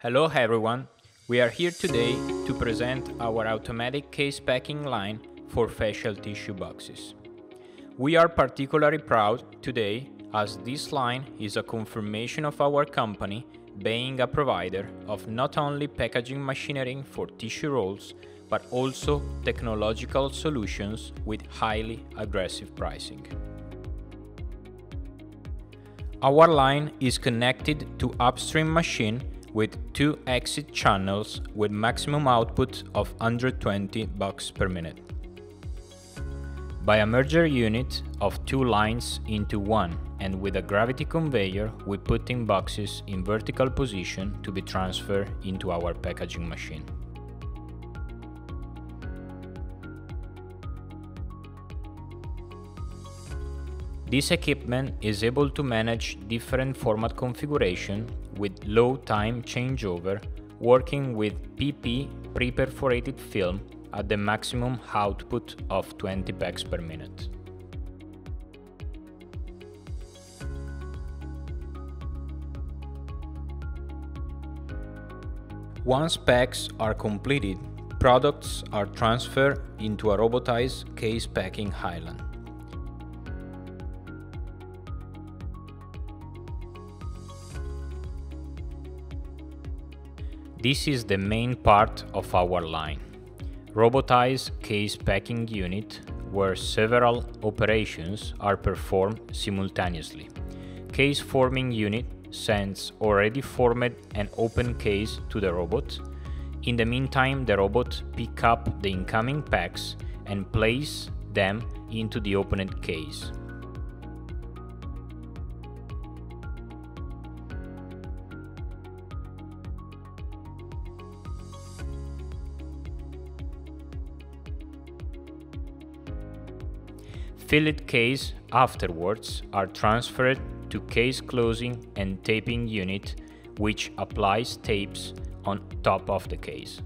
Hello everyone, we are here today to present our automatic case packing line for facial tissue boxes. We are particularly proud today as this line is a confirmation of our company being a provider of not only packaging machinery for tissue rolls, but also technological solutions with highly aggressive pricing. Our line is connected to upstream machine with 2 exit channels with maximum output of 120 bucks per minute. By a merger unit of 2 lines into one and with a gravity conveyor, we put in boxes in vertical position to be transferred into our packaging machine. This equipment is able to manage different format configuration with low time changeover, working with PP pre-perforated film at the maximum output of 20 packs per minute. Once packs are completed, products are transferred into a robotized case packing island. This is the main part of our line. Robotized case packing unit where several operations are performed simultaneously. Case forming unit sends already formed and open case to the robot. In the meantime, the robot picks up the incoming packs and place them into the opened case. Filled case afterwards are transferred to case closing and taping unit, which applies tapes on top of the case.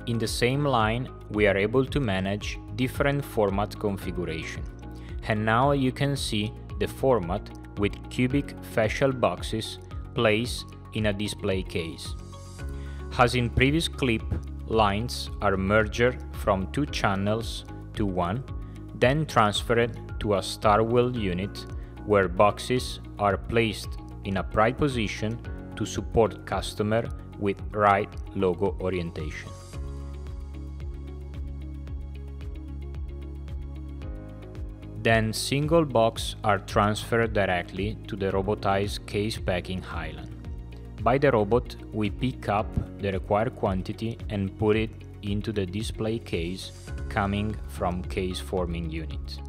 In the same line, we are able to manage different format configuration. And now you can see the format with cubic facial boxes placed in a display case. As in previous clip, lines are merged from 2 channels to one, then transferred to a star wheel unit where boxes are placed in a right position to support customer with right logo orientation. Then single box are transferred directly to the robotized case packing island. By the robot, we pick up the required quantity and put it into the display case coming from case forming unit.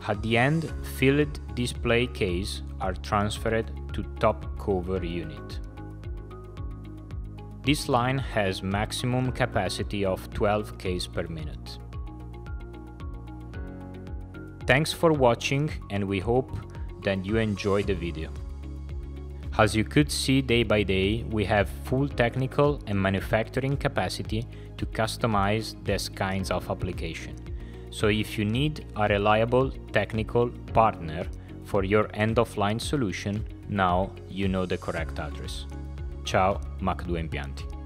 At the end, filled display case are transferred to top cover unit. This line has maximum capacity of 12 cases per minute. Thanks for watching, and we hope that you enjoyed the video. As you could see, day by day we have full technical and manufacturing capacity to customize these kinds of application. So if you need a reliable technical partner for your end-of-line solution, now you know the correct address. Ciao, MACDUE impianti.